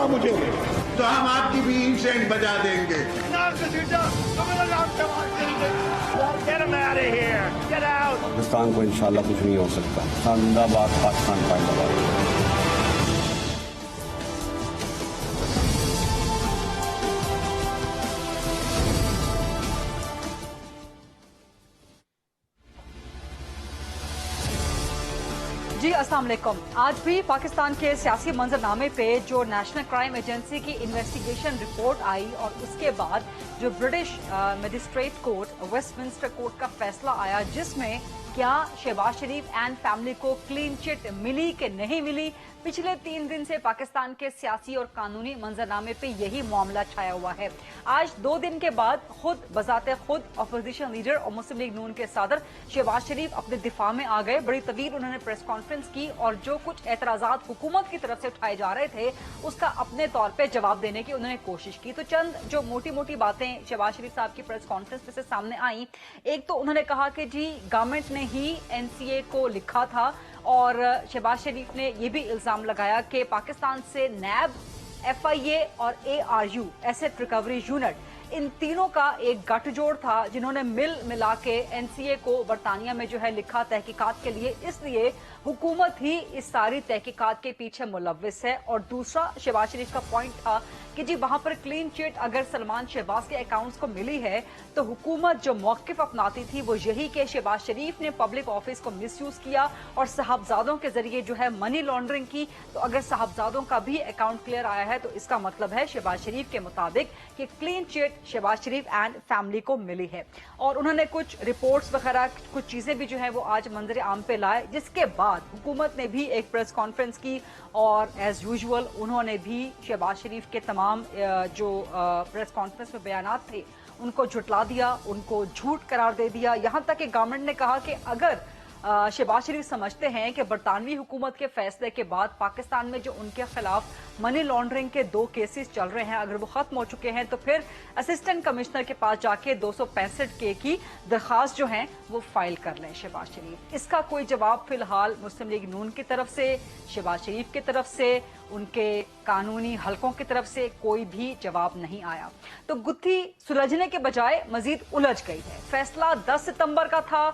मुझे तो हम आपकी भी इंसेंट बजा देंगे। पाकिस्तान को इंशाल्लाह कुछ नहीं हो सकता। जिंदाबाद पाकिस्तान जिंदाबाद। जी अस्सलाम वालेकुम। आज भी पाकिस्तान के सियासी मंजरनामे पे जो नेशनल क्राइम एजेंसी की इन्वेस्टिगेशन रिपोर्ट आई और उसके बाद जो British magistrate court Westminster court का फैसला आया, जिसमें क्या शहबाज शरीफ एंड फैमिली को क्लीन चिट मिली कि नहीं मिली, पिछले 3 दिन से पाकिस्तान के सियासी और कानूनी मंजरनामे पे यही मामला छाया हुआ है। आज 2 दिन के बाद खुद बजाते खुद अपोजिशन लीडर और मुस्लिम लीग नून के सदर शहबाज शरीफ अपने दिफा में आ गए। बड़ी तवील उन्होंने प्रेस कॉन्फ्रेंस की और जो कुछ एतराजात हुकूमत की तरफ से उठाए जा रहे थे उसका अपने तौर पर जवाब देने की उन्होंने कोशिश की। तो चंद जो मोटी मोटी बातें शहबाज शरीफ साहब की प्रेस कॉन्फ्रेंस में से सामने आई, एक तो उन्होंने कहा कि जी गवर्नमेंट ने ही एनसीए को लिखा था और शहबाज शरीफ ने यह भी इल्जाम लगाया कि पाकिस्तान से नैब, एफआईए और एआरयू एसेट रिकवरी यूनिट, इन तीनों का एक गठजोड़ था जिन्होंने मिला के एनसीए को बरतानिया में जो है लिखा तहकीकात के लिए, इसलिए हुकूमत ही इस सारी तहकीकात के पीछे मुलव्विस है। और दूसरा शहबाज शरीफ का पॉइंट था कि जी वहां पर क्लीन चिट अगर सलमान शहबाज के अकाउंट्स को मिली है तो हुकूमत जो मौकिफ अपनाती थी वो यही कि शहबाज शरीफ ने पब्लिक ऑफिस को मिसयूज किया और साहबजादों के जरिए जो है मनी लॉन्ड्रिंग की। तो अगर साहबजादों का भी अकाउंट क्लियर आया है तो इसका मतलब है शहबाज शरीफ के मुताबिक कि clean chit Shahbaz Sharif and family को मिली है। और उन्होंने कुछ रिपोर्ट्स वगैरह कुछ चीजें भी जो है वो आज मंजर आम पे लाए, जिसके बाद हुकूमत ने भी एक प्रेस कॉन्फ्रेंस की और एज यूजुअल उन्होंने भी शहबाज शरीफ के तमाम जो प्रेस कॉन्फ्रेंस में बयानात थे उनको झुटला दिया, उनको झूठ करार दे दिया। यहां तक कि गवर्नमेंट ने कहा कि अगर शहबाज शरीफ समझते हैं कि बरतानवी हुकूमत के फैसले के बाद पाकिस्तान में जो उनके खिलाफ मनी लॉन्ड्रिंग के 2 केसेस चल रहे हैं अगर वो खत्म हो चुके हैं तो फिर असिस्टेंट कमिश्नर के पास जाके 265 के की दरखास्त जो है वो फाइल कर लें शहबाज शरीफ। इसका कोई जवाब फिलहाल मुस्लिम लीग नून की तरफ से, शहबाज शरीफ की तरफ से, उनके कानूनी हलकों की तरफ से कोई भी जवाब नहीं आया। तो गुत्थी सुलझने के बजाय मजीद उलझ गई है। फैसला 10 सितंबर का था,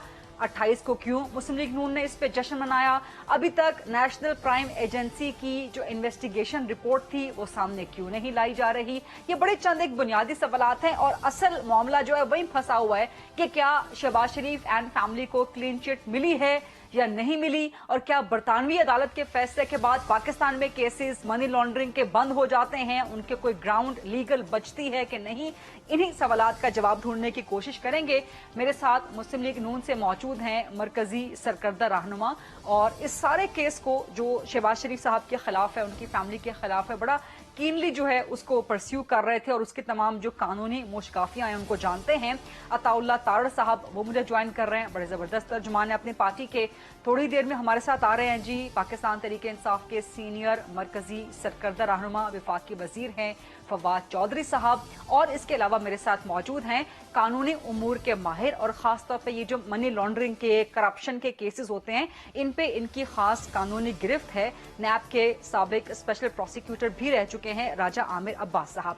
28 को क्यों मुस्लिम लीग नून ने इस पे जश्न मनाया? अभी तक नेशनल क्राइम एजेंसी की जो इन्वेस्टिगेशन रिपोर्ट थी वो सामने क्यों नहीं लाई जा रही? ये बड़े चंद एक बुनियादी सवालात हैं और असल मामला जो है वही फंसा हुआ है कि क्या शहबाज शरीफ एंड फैमिली को क्लीन चिट मिली है या नहीं मिली, और क्या बरतानवी अदालत के फैसले के बाद पाकिस्तान में केसेस मनी लॉन्ड्रिंग के बंद हो जाते हैं, उनके कोई ग्राउंड लीगल बचती है कि नहीं? इन्हीं सवालात का जवाब ढूंढने की कोशिश करेंगे। मेरे साथ मुस्लिम लीग नून से मौजूद हैं मरकजी सरकर्दा रहनुमा, और इस सारे केस को जो शहबाज शरीफ साहब के खिलाफ है, उनकी फैमिली के खिलाफ है, बड़ा कीनली जो है उसको परस्यू कर रहे थे और उसके तमाम जो कानूनी मुश्काफियां हैं उनको जानते हैं। अताउल्ला तारड़ साहब वो मुझे ज्वाइन कर रहे हैं, बड़े जबरदस्त तर्जुमान है अपनी पार्टी के, थोड़ी देर में हमारे साथ आ रहे हैं जी पाकिस्तान तहरीक इंसाफ के सीनियर मरकजी सरकर्दा रहनुमा वफाकी वजीर हैं फवाद चौधरी साहब, और इसके अलावा मेरे साथ मौजूद हैं कानूनी उमूर के माहिर और खासतौर पर ये जो मनी लॉन्ड्रिंग के, करप्शन के केसेस होते हैं इन पे इनकी खास कानूनी गिरफ्त है, नैब के साबिक स्पेशल प्रोसिक्यूटर भी रह चुके हैं राजा आमिर अब्बास साहब।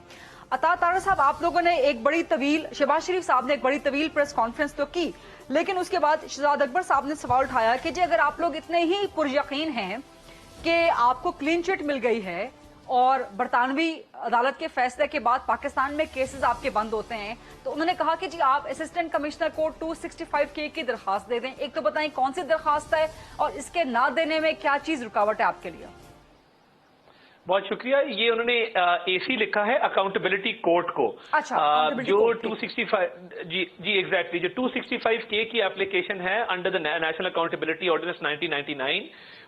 अता तारड़ साहब, आप लोगों ने एक बड़ी तवील, शहबाज शरीफ साहब ने एक बड़ी तवील प्रेस कॉन्फ्रेंस तो की, लेकिन उसके बाद शहजाद अकबर साहब ने सवाल उठाया कि जी अगर आप लोग इतने ही पुरयकीन हैं कि आपको क्लीन चिट मिल गई है और बरतानवी अदालत के फैसले के बाद पाकिस्तान में केसेस आपके बंद होते हैं, तो उन्होंने कहा कि जी आप असिस्टेंट कमिश्नर को 265 के की दरखास्त दे दें। एक तो बताएं कौन सी दरखास्त है और इसके ना देने में क्या चीज रुकावट है आपके लिए? बहुत शुक्रिया। ये उन्होंने एसी लिखा है अकाउंटेबिलिटी कोर्ट को। अच्छा, जो 265 जी एग्जैक्टली जो 265 के की एप्लीकेशन है under the national accountability ordinance 1999,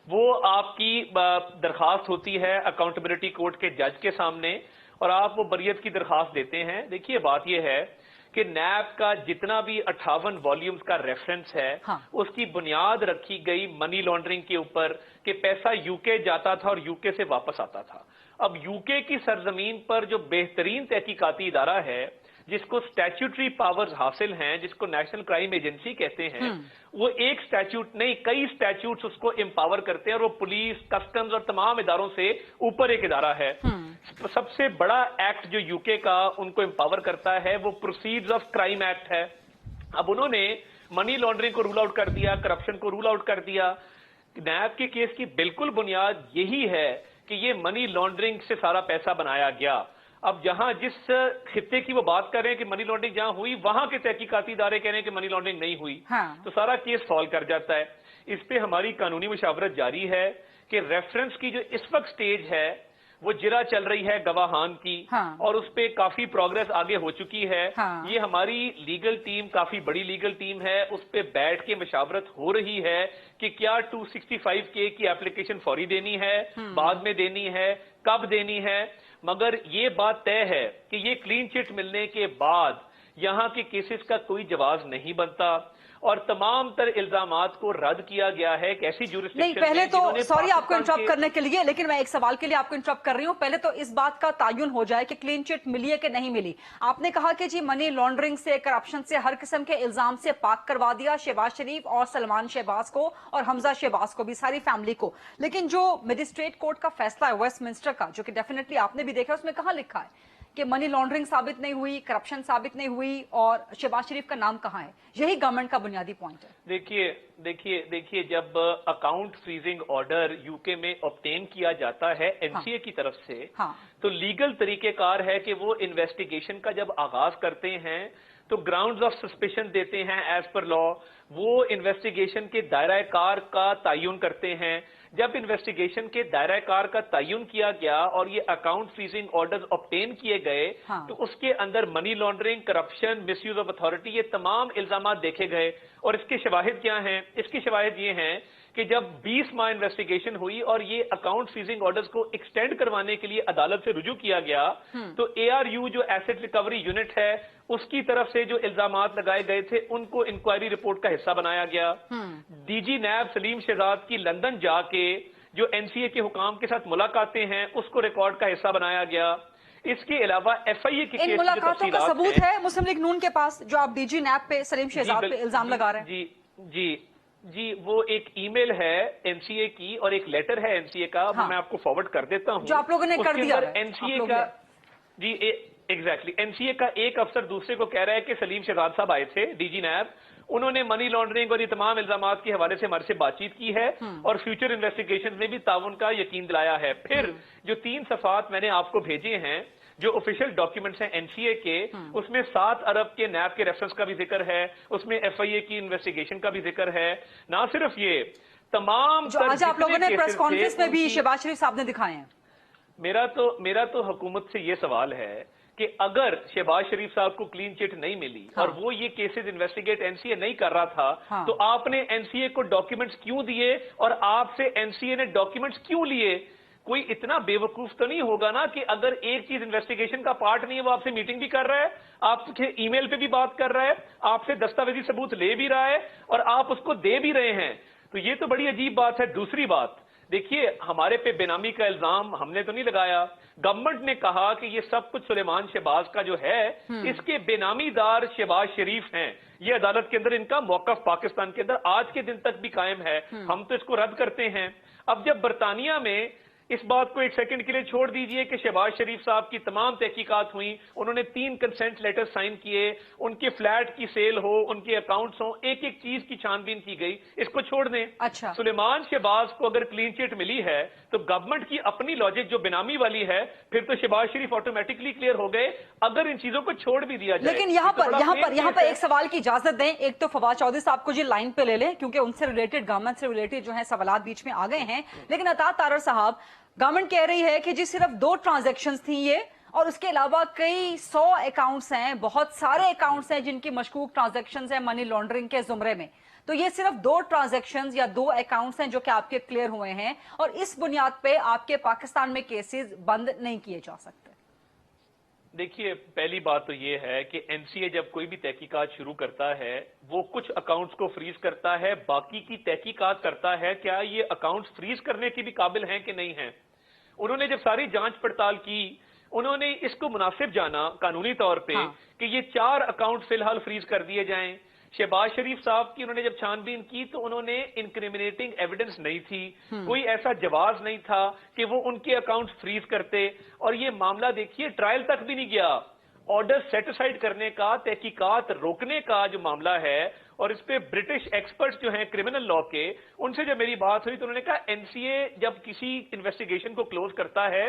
वो आपकी दरखास्त होती है अकाउंटेबिलिटी कोर्ट के जज के सामने और आप वो बरियत की दरखास्त देते हैं। देखिए बात ये है कि नैब का जितना भी 58 वॉल्यूम्स का रेफरेंस है, हाँ। उसकी बुनियाद रखी गई मनी लॉन्ड्रिंग के ऊपर कि पैसा यूके जाता था और यूके से वापस आता था। अब यूके की सरजमीन पर जो बेहतरीन तहकीकाती इदारा है जिसको स्टैट्यूटरी पावर्स हासिल हैं, जिसको नेशनल क्राइम एजेंसी कहते हैं, वो एक स्टैट्यूट नहीं कई स्टैट्यूट्स उसको एम्पावर करते हैं, और वो पुलिस, कस्टम्स और तमाम इदारों से ऊपर एक इदारा है। सबसे बड़ा एक्ट जो यूके का उनको एम्पावर करता है वो प्रोसीड्स ऑफ क्राइम एक्ट है। अब उन्होंने मनी लॉन्ड्रिंग को रूल आउट कर दिया, करप्शन को रूल आउट कर दिया। नैब के केस की बिल्कुल बुनियाद यही है कि ये मनी लॉन्ड्रिंग से सारा पैसा बनाया गया। अब जहां जिस खित्ते की वो बात कर रहे हैं कि मनी लॉन्ड्रिंग जहां हुई, वहां के तहकीकाती इदारे कह रहे हैं कि मनी लॉन्ड्रिंग नहीं हुई, तो सारा केस सॉल्व कर जाता है। इस पे हमारी कानूनी मुशावरत जारी है कि रेफरेंस की जो इस वक्त स्टेज है वो जिरा चल रही है गवाहान की, और उस पे काफी प्रोग्रेस आगे हो चुकी है। ये हमारी लीगल टीम काफी बड़ी लीगल टीम है, उस पे बैठ के मशावरत हो रही है कि क्या 265K की एप्लीकेशन फौरी देनी है, बाद में देनी है, कब देनी है। मगर ये बात तय है कि ये क्लीन चिट मिलने के बाद यहां के केसेस का कोई जवाब नहीं बनता, और तमाम तर इल्जामात को रद्द किया गया है। एक ऐसी जुरिस्डिक्शन नहीं, पहले तो सॉरी आपको इंटरप्ट करने के लिए, लेकिन मैं एक सवाल के लिए आपको इंटरप्ट कर रही हूं। पहले तो इस बात का तायुन हो जाए कि क्लीन चिट मिली है कि नहीं मिली। आपने कहा कि जी मनी लॉन्ड्रिंग से, करप्शन से, हर किस्म के इल्जाम से पाक करवा दिया शहबाज शरीफ और सलमान शहबाज को और हमजा शहबाज को भी, सारी फैमिली को। लेकिन जो मजिस्ट्रेट कोर्ट का फैसला है वेस्टमिंस्टर का, जो कि डेफिनेटली आपने भी देखा, उसमें कहां लिखा है कि मनी लॉन्ड्रिंग साबित नहीं हुई, करप्शन साबित नहीं हुई, और शहबाज शरीफ का नाम कहां है? यही गवर्नमेंट का बुनियादी पॉइंट है। देखिए जब अकाउंट फ्रीजिंग ऑर्डर यूके में ऑब्टेन किया जाता है एनसीए की तरफ से, तो लीगल तरीकेकार है कि वो इन्वेस्टिगेशन का जब आगाज करते हैं तो ग्राउंड्स ऑफ सस्पिशन देते हैं एज पर लॉ, वो इन्वेस्टिगेशन के दायरा कार का तयन करते हैं। जब इन्वेस्टिगेशन के दायरा कार का तयन किया गया और ये अकाउंट फ्रीजिंग ऑर्डर्स ऑब्टेन किए गए, तो उसके अंदर money laundering, corruption, misuse of authority, ये तमाम इल्जाम देखे गए। और इसके शवाहिद क्या हैं? इसकी शवाहिद ये हैं कि जब 20 माह इन्वेस्टिगेशन हुई और ये अकाउंट फ्रीजिंग ऑर्डर्स को एक्सटेंड करवाने के लिए अदालत से रुजू किया गया, तो ARU जो एसेट रिकवरी यूनिट है उसकी तरफ से जो इल्जामात लगाए गए थे उनको इंक्वायरी रिपोर्ट का हिस्सा बनाया गया। DG नैब सलीम शहजाद की लंदन जाके जो NCA के हुकाम के साथ मुलाकातें हैं उसको रिकॉर्ड का हिस्सा बनाया गया। इसके अलावा FIA की इन मुलाकातों का सबूत है मुस्लिम लीग नून के पास, जो आप DG नैब पे सलीम शहजाद पे इल्जाम लगा रहे हैं? जी, वो एक ईमेल है NCA की और एक लेटर है NCA का, मैं आपको फॉरवर्ड कर देता हूं, जो आप लोगों ने कर दिया। NCA का जी एग्जैक्टली NCA का एक अफसर दूसरे को कह रहा है कि सलीम शहजाद साहब आए थे DG नैब, उन्होंने मनी लॉन्ड्रिंग और ये तमाम इल्जामात के हवाले से हमारे से बातचीत की है और फ्यूचर इन्वेस्टिगेशन में भी ताउन का यकीन दिलाया है। फिर जो 3 सफ़ात मैंने आपको भेजे हैं जो ऑफिशियल डॉक्यूमेंट्स हैं NCA के, उसमें 7 अरब के नैब के रेफरेंस का भी जिक्र है, उसमें FIA की इन्वेस्टिगेशन का भी जिक्र है। ना सिर्फ ये, तमाम जो आज आप लोगों ने प्रेस कॉन्फ्रेंस में भी शहबाज शरीफ साहब ने दिखाए हैं। मेरा तो हुकूमत से ये सवाल है कि अगर शहबाज शरीफ साहब को क्लीन चिट नहीं मिली और वो ये केसेस इन्वेस्टिगेट NCA नहीं कर रहा था, तो आपने NCA को डॉक्यूमेंट्स क्यों दिए और आपसे NCA ने डॉक्यूमेंट्स क्यों लिए? कोई इतना बेवकूफ तो नहीं होगा ना कि अगर एक चीज इन्वेस्टिगेशन का पार्ट नहीं है, वो आपसे मीटिंग भी कर रहा है, आपके ईमेल पे भी बात कर रहा है, आपसे दस्तावेजी सबूत ले भी रहा है और आप उसको दे भी रहे हैं, तो ये तो बड़ी अजीब बात है। दूसरी बात, देखिए हमारे पे बेनामी का इल्जाम हमने तो नहीं लगाया, गवर्नमेंट ने कहा कि ये सब कुछ सुलेमान शहबाज का जो है इसके बेनामीदार शहबाज शरीफ हैं। ये अदालत के अंदर इनका मौकफ पाकिस्तान के अंदर आज के दिन तक भी कायम है, हम तो इसको रद्द करते हैं। अब जब बरतानिया में इस बात को एक सेकंड के लिए छोड़ दीजिए कि शहबाज शरीफ साहब की तमाम तहकीकात हुई, उन्होंने 3 कंसेंट लेटर साइन किए, उनके फ्लैट की सेल हो, उनके अकाउंट्स हो, एक एक चीज की छानबीन की गई, इसको छोड़ दें। अच्छा, सुलेमान शहबाज को अगर क्लीन चिट मिली है तो गवर्नमेंट की अपनी लॉजिक जो बेनामी वाली है, फिर तो शहबाज शरीफ ऑटोमेटिकली क्लियर हो गए अगर इन चीजों को छोड़ भी दिया जाए। लेकिन यहाँ पर एक सवाल की इजाजत दें, एक तो फवाद चौधरी साहब को जी लाइन पे ले लें क्योंकि उनसे रिलेटेड, गवर्नमेंट से रिलेटेड जो है सवाल बीच में आ गए हैं। लेकिन अता तारर साहब, गवर्नमेंट कह रही है कि जी सिर्फ 2 ट्रांजैक्शंस थी ये, और उसके अलावा कई 100 अकाउंट्स हैं, बहुत सारे अकाउंट्स हैं जिनकी मशकूक ट्रांजैक्शंस हैं मनी लॉन्ड्रिंग के जुमरे में। तो ये सिर्फ 2 ट्रांजैक्शंस या 2 अकाउंट्स हैं जो कि आपके क्लियर हुए हैं, और इस बुनियाद पे आपके पाकिस्तान में केसेस बंद नहीं किए जा सकते। देखिए, पहली बात तो ये है कि NCA जब कोई भी तहकीकात शुरू करता है वो कुछ अकाउंट्स को फ्रीज करता है, बाकी की तहकीकात करता है क्या ये अकाउंट्स फ्रीज करने के भी काबिल हैं कि नहीं हैं। उन्होंने जब सारी जांच पड़ताल की उन्होंने इसको मुनासिब जाना कानूनी तौर पे कि ये 4 अकाउंट फिलहाल फ्रीज कर दिए जाएं। शहबाज शरीफ साहब की उन्होंने जब छानबीन की तो उन्होंने इंक्रिमिनेटिंग एविडेंस नहीं थी, कोई ऐसा जवाब नहीं था कि वो उनके अकाउंट फ्रीज करते, और ये मामला देखिए ट्रायल तक भी नहीं गया। ऑर्डर सेटिसाइड करने का, तहकीकात रोकने का जो मामला है, और इस पे ब्रिटिश एक्सपर्ट्स जो हैं क्रिमिनल लॉ के, उनसे जब मेरी बात हुई तो उन्होंने कहा एनसीए जब किसी इन्वेस्टिगेशन को क्लोज करता है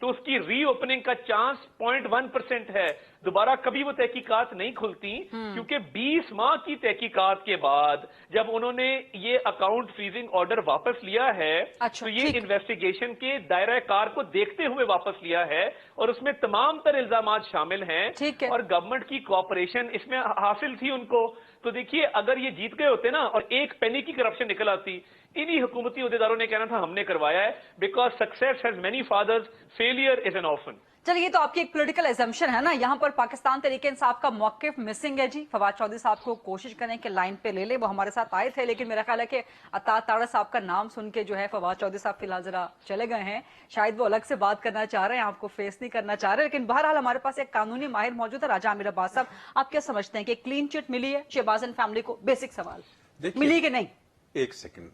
तो उसकी रीओपनिंग का चांस 0.1% है, दोबारा कभी वो तहकीकात नहीं खुलती, क्योंकि 20 माह की तहकीकात के बाद जब उन्होंने ये अकाउंट फ्रीजिंग ऑर्डर वापस लिया है, अच्छा, तो ये इन्वेस्टिगेशन के दायरा कार को देखते हुए वापस लिया है, और उसमें तमाम तर इल्जामात शामिल हैं, और गवर्नमेंट की कोऑपरेशन इसमें हासिल थी उनको। तो देखिए अगर ये जीत गए होते ना और एक पेनी की करप्शन निकल आती, इन्हीं हुकूमती अहदेदारों ने कहना था हमने करवाया है, because success has many fathers, failure is an orphan. चलिए, ये तो आपकी एक पॉलिटिकल एजम्पशन है ना, यहाँ पर पाकिस्तान तहरीक इंसाफ का मौकिफ मिसिंग है जी। फवाद चौधरी साहब को कोशिश करें कि लाइन पे ले ले, वो हमारे साथ आए थे, लेकिन मेरा ख्याल है कि अता ताड़ा साहब का नाम सुन के जो है फवाद चौधरी साहब फिलहाल जरा चले गए हैं, शायद वो अलग से बात करना चाह रहे हैं, आपको फेस नहीं करना चाह रहे। लेकिन बहरहाल हमारे पास एक कानूनी माहिर मौजूद है, राजा आमिर अब्बास साहब, आप क्या समझते हैं कि क्लीन चिट मिली है शहबाज एंड फैमिली को? बेसिक सवाल, मिली कि नहीं? एक सेकंड,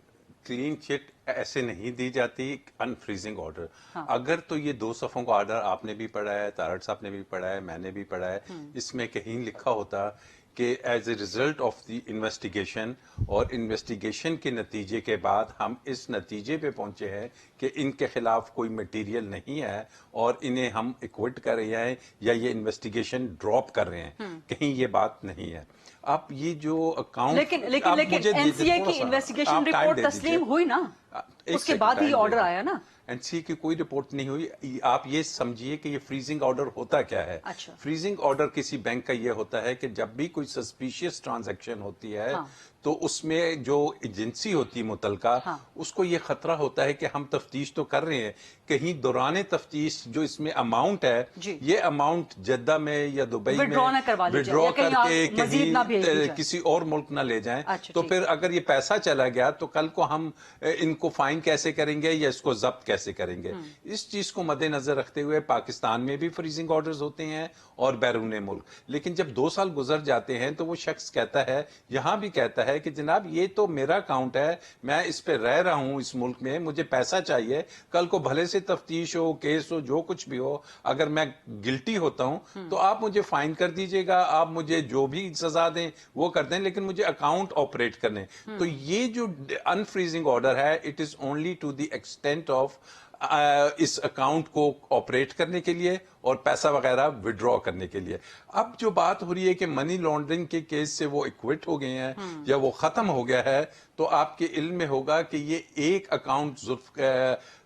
क्लीन चिट ऐसे नहीं दी जाती, अनफ्रीजिंग ऑर्डर। अगर तो ये 2 सफ़ों का ऑर्डर आपने भी पढ़ा है, तारड़ साहब ने भी पढ़ा है, मैंने भी पढ़ा है, इसमें कहीं लिखा होता कि as a result of the investigation और इन्वेस्टिगेशन के नतीजे के बाद हम इस नतीजे पे पहुंचे हैं कि इनके खिलाफ कोई मटेरियल नहीं है और इन्हें हम एक्विट कर रहे हैं या ये इन्वेस्टिगेशन ड्रॉप कर रहे हैं, कहीं ये बात नहीं है। आप ये जो अकाउंट लेकिन एनसीए की इन्वेस्टिगेशन रिपोर्ट तस्लीम हुई ना, उसके बाद ही ऑर्डर आया ना। एनसीए की कोई रिपोर्ट नहीं हुई। आप ये समझिए कि ये फ्रीजिंग ऑर्डर होता क्या है। अच्छा। फ्रीजिंग ऑर्डर किसी बैंक का ये होता है कि जब भी कोई सस्पिशियस ट्रांजैक्शन होती है तो उसमें जो एजेंसी होती है मुतलका, उसको ये खतरा होता है कि हम तफ्तीश तो कर रहे हैं, कहीं दौरान तफ्तीश जो इसमें अमाउंट है, ये अमाउंट जद्दा में या दुबई में विड्रॉ करके कहीं किसी और मुल्क ना ले जाएं। तो फिर अगर ये पैसा चला गया तो कल को हम इनको फाइन कैसे करेंगे या इसको जब्त कैसे करेंगे? इस चीज को मद्देनजर रखते हुए पाकिस्तान में भी फ्रीजिंग ऑर्डर्स होते हैं और बैरून मुल्क। लेकिन जब 2 साल गुजर जाते हैं तो वो शख्स कहता है, यहां भी कहता है कि जनाब ये तो मेरा अकाउंट है, मैं इस पे रह रहा हूं इस मुल्क में, मुझे पैसा चाहिए, कल को भले से तफ्तीश हो, केस हो, जो कुछ भी हो, अगर मैं गिल्टी होता हूं तो आप मुझे फाइन कर दीजिएगा, आप मुझे जो भी सजा दें वो कर दें, लेकिन मुझे अकाउंट ऑपरेट करने। तो ये जो अनफ्रीजिंग ऑर्डर है, it is only to the extent of इस अकाउंट को ऑपरेट करने के लिए और पैसा वगैरह विड्रॉ करने के लिए। अब जो बात हो रही है कि मनी लॉन्ड्रिंग के केस से वो इक्विट हो गए हैं या वो खत्म हो गया है, तो आपके इल्म में होगा कि ये एक अकाउंट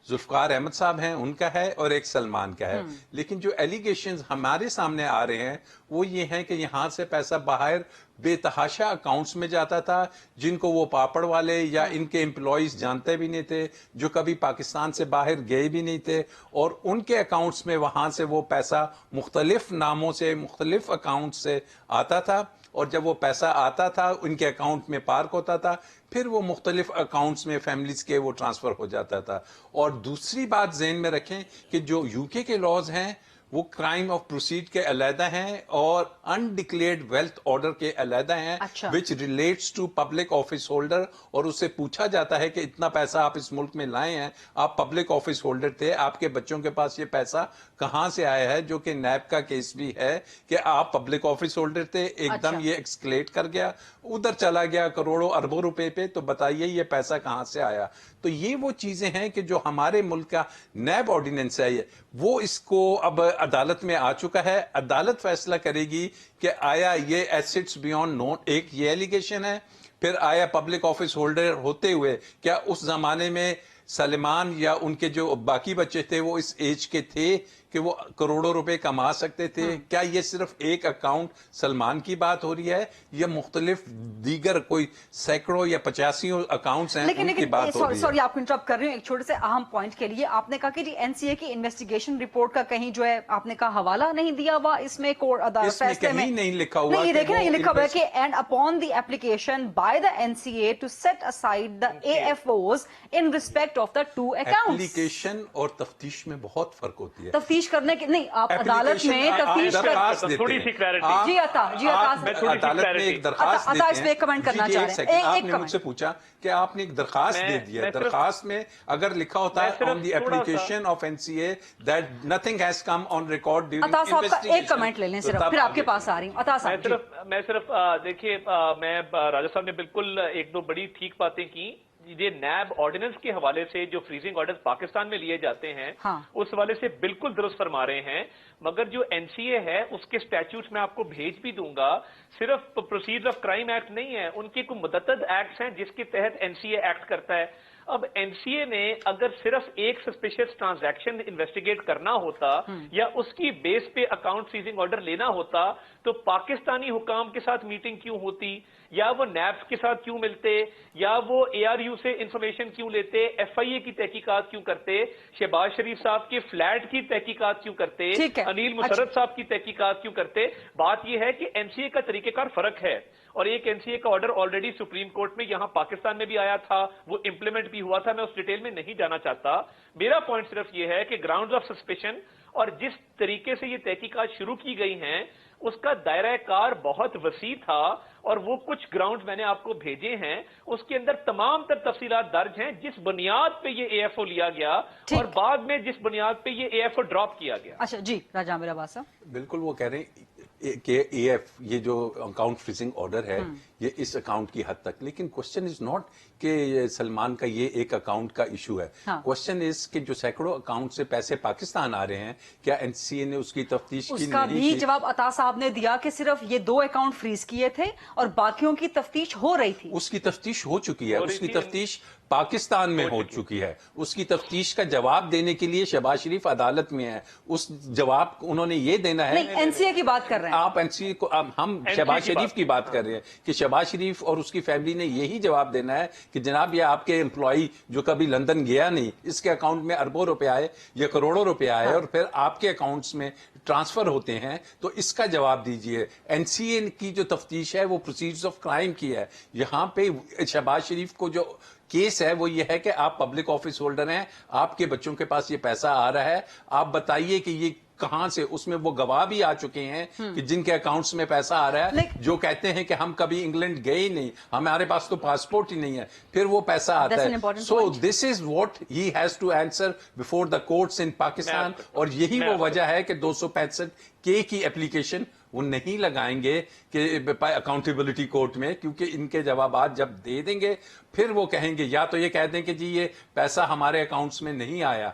जुल्फकार अहमद साहब हैं उनका है और एक सलमान का है। लेकिन जो एलिगेशंस हमारे सामने आ रहे हैं वो ये हैं कि यहां से पैसा बाहर बेतहाशा अकाउंट्स में जाता था, जिनको वो पापड़ वाले या इनके एम्प्लॉयज जानते भी नहीं थे, जो कभी पाकिस्तान से बाहर गए भी नहीं थे, और उनके अकाउंट्स में वहां से वो पैसा मुख्तलिफ नामों से मुख्तलिफ अकाउंट से आता था, और जब वो पैसा आता था उनके अकाउंट में पार्क होता था, फिर वो मुख्तलिफ अकाउंट्स में फैमिलीज के वो ट्रांसफर हो जाता था। और दूसरी बात ज़हन में रखें कि जो यूके के लॉज हैं वो क्राइम ऑफ प्रोसीड के अलहदा हैं और अनडिक्लेयर्ड वेल्थ ऑर्डर के अलहदा हैं, which relates to public office holder. और उससे पूछा जाता है कि इतना पैसा आप इस मुल्क में लाए हैं, आप पब्लिक ऑफिस होल्डर थे, आपके बच्चों के पास ये पैसा कहां से आया है, जो कि नैब का केस भी है कि आप पब्लिक ऑफिस होल्डर थे, एकदम ये एक्सक्लेट कर गया, उधर चला गया करोड़ों अरबों रुपए पे, तो बताइए ये पैसा कहां से आया। तो ये वो चीजें हैं कि जो हमारे मुल्क का नैब ऑर्डिनेंस है वो इसको अब अदालत में आ चुका है, अदालत फैसला करेगी कि आया ये एसेट्स बियॉन्ड नोन, एक ये एलिगेशन है, फिर आया पब्लिक ऑफिस होल्डर होते हुए क्या उस जमाने में सलमान या उनके जो बाकी बच्चे थे वो इस एज के थे कि वो करोड़ों रुपए कमा सकते थे? क्या ये सिर्फ एक अकाउंट सलमान की बात हो रही है या मुख्तलिफ दीगर कोई सैकड़ों या 85 अकाउंट्स हैं उनकी बात हो रही है? सॉरी आपको इंटरप्ट कर रही हूँ, एक छोटे से अहम पॉइंट के लिए। आपने कहा कि एनसीए की इन्वेस्टिगेशन रिपोर्ट का कहीं जो है आपने कहा हवाला नहीं दिया हुआ इसमें कोर्ट अदालत फैसले में नहीं लिखा हुआ। नहीं, देखिए ना ये लिखा हुआ है कि and upon the application by the NCA to set aside the AFOs in respect of the 2 accounts. Application और तफ्तीश में बहुत फर्क होती है। तफ्तीश तफ्तीश करने की नहीं, आप अदालत में तफ्तीश कर थोड़ी सी क्लैरिटी जी अदालत में एक दरखास्त देते हैं। इस पे एक कमेंट करना चाह रहे हैं। आपने मुझसे पूछा कि आपने एक दरखास्त दे दी है, दरखास्त में अगर लिखा होता है on the application of NCA that nothing has come on record during अता साहब का एक कमेंट ले लें सिर्फ, फिर आपके पास आ रही हूँ। अता साहब मैं सिर्फ देखिए, मैं राजा साहब ने बिल्कुल एक दो बड़ी ठीक बातें की। ये नैब ऑर्डिनेंस के हवाले से जो फ्रीजिंग ऑर्डर्स पाकिस्तान में लिए जाते हैं, हाँ। उस हवाले से बिल्कुल दुरुस्त फरमा रहे हैं, मगर जो एनसीए है उसके स्टैट्यूट में आपको भेज भी दूंगा, सिर्फ प्रोसीजर ऑफ क्राइम एक्ट नहीं है, उनके कुछ मुतअद्दिद एक्ट्स हैं जिसके तहत एनसीए एक्ट करता है। अब एनसीए ने अगर सिर्फ एक सस्पिशियस ट्रांजैक्शन इन्वेस्टिगेट करना होता या उसकी बेस पे अकाउंट सीजिंग ऑर्डर लेना होता, तो पाकिस्तानी हुकाम के साथ मीटिंग क्यों होती, या वो नैब्स के साथ क्यों मिलते, या वो एआरयू से इंफॉर्मेशन क्यों लेते, एफआईए की तहकीकात क्यों करते, शहबाज शरीफ साहब के फ्लैट की तहकीकात क्यों करते, अनिल मुशर्रफ साहब की तहकीकात क्यों करते। बात यह है कि एनसीए का तरीकेकार फर्क है, और एक एनसीए का ऑर्डर ऑलरेडी सुप्रीम कोर्ट में यहां पाकिस्तान में भी आया था, वो इंप्लीमेंट भी हुआ था, मैं उस डिटेल में नहीं जाना चाहता। मेरा पॉइंट सिर्फ ये है कि ग्राउंड्स ऑफ सस्पिशन और जिस तरीके से ये तहकीकात शुरू की गई हैं उसका दायरा कार बहुत वसी था, और वो कुछ ग्राउंड मैंने आपको भेजे हैं, उसके अंदर तमाम तर तफसीलात दर्ज हैं जिस बुनियाद पे ये एएफओ लिया गया और बाद में जिस बुनियाद पे ये एएफओ ड्रॉप किया गया। अच्छा जी, राजा मेरा बासा बिल्कुल वो कह रहे हैं कि एएफ ये जो अकाउंट फ्रीजिंग ऑर्डर है ये इस अकाउंट की हद तक, लेकिन क्वेश्चन इज नॉट कि सलमान का ये एक अकाउंट का इशू है। क्वेश्चन इज कि जो सैकड़ों अकाउंट से पैसे पाकिस्तान आ रहे हैं, क्या एनसीए ने उसकी तफ्तीश की? उसका भी जवाब अता साहब ने दिया कि सिर्फ ये 2 अकाउंट फ्रीज किए थे और बाकियों की तफ्तीश हो रही थी। उसकी तफ्तीश हो चुकी है, उसकी तफ्तीश पाकिस्तान में हो चुकी है, उसकी तफ्तीश का जवाब देने के लिए शहबाज शरीफ अदालत में है, उस जवाब उन्होंने ये देना है। नहीं, एनसीए की बात कर रहे हैं आप एनसीए को, हम शहबाज शरीफ की बात कर रहे हैं कि शहबाज शरीफ और उसकी फैमिली ने यही जवाब देना है कि जनाब ये आपके एम्प्लॉई जो कभी लंदन गया नहीं, इसके अकाउंट में अरबों रुपए आए या करोड़ों रुपए आए और फिर आपके अकाउंट्स में ट्रांसफर होते हैं, तो इसका जवाब दीजिए। एनसीए की जो तफ्तीश है वो प्रोसीजर्स ऑफ क्राइम की है। यहाँ पे शहबाज शरीफ को जो केस है वो ये है कि आप पब्लिक ऑफिस होल्डर हैं, आपके बच्चों के पास ये पैसा आ रहा है, आप बताइए कि ये कहां से। उसमें वो गवाह भी आ चुके हैं कि जिनके अकाउंट्स में पैसा आ रहा है, जो कहते हैं कि हम कभी इंग्लैंड गए ही नहीं, हमारे पास तो पासपोर्ट ही नहीं है, फिर वो पैसा आता है। So this is what he has to answer before the courts in Pakistan, और यही वो वजह है कि 265 के की एप्लीकेशन वो नहीं लगाएंगे कि अकाउंटेबिलिटी कोर्ट में, क्योंकि इनके जवाब जब दे देंगे फिर वो कहेंगे, या तो ये कहते हैं कि जी ये पैसा हमारे अकाउंट्स में नहीं आया।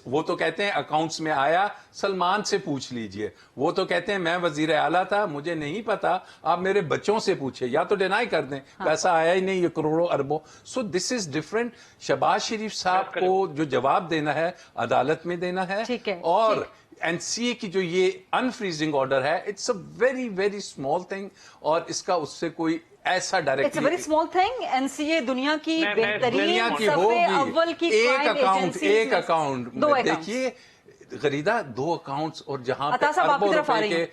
वो तो कहते हैं अकाउंट्स में आया, सलमान से पूछ लीजिए। वो तो कहते हैं मैं वजीर आला था, मुझे नहीं पता, आप मेरे बच्चों से पूछे, या तो डिनाई कर दें पैसा आया ही नहीं, ये करोड़ों अरबों। So this is different. Shahbaz Sharif साहब को जो जवाब देना है अदालत में देना है, और एनसीए की जो ये अनफ्रीजिंग ऑर्डर है, it's a very very small thing, और इसका उससे कोई ऐसा direct, it's a very small thing. NCA दुनिया की बेहतरीन की होगी, एक अकाउंट देखिए गरीदा, 2 अकाउंट्स, और जहां पे अरबों रुपए के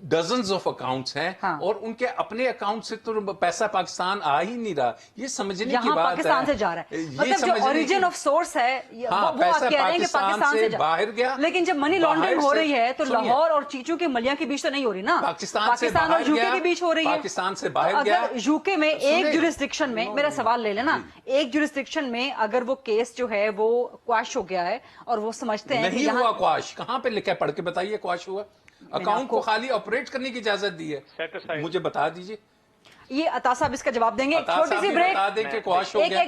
डजन्स ऑफ अकाउंट्स हैं, और उनके अपने अकाउंट से तो पैसा पाकिस्तान आ ही नहीं रहा। ये समझने की बात है, पाकिस्तान से जा रहा है, मतलब जो ओरिजिन ऑफ सोर्स है वो आप कह रहे हैं कि पाकिस्तान से बाहर गया। लेकिन जब मनी लॉन्ड्रिंग हो रही है तो लाहौर और चीचू के मलिया के बीच तो नहीं हो रही ना, पाकिस्तान और यूके के बीच हो रही है। पाकिस्तान से बाहर गया। अगर यूके में एक जुरिस्डिक्शन में, मेरा सवाल ले लेना, एक जुरिस्डिक्शन में अगर वो केस जो है वो क्वाश हो गया है और वो समझते हैं नहीं हुआ क्वाश, कहां पे लिखा है, पढ़ के बताइए क्वाश हुआ। अकाउंट को खाली ऑपरेट करने की इजाजत दी है, मुझे बता दीजिए। ये अता साहब इसका जवाब देंगे। एक छोटी सी ब्रेक,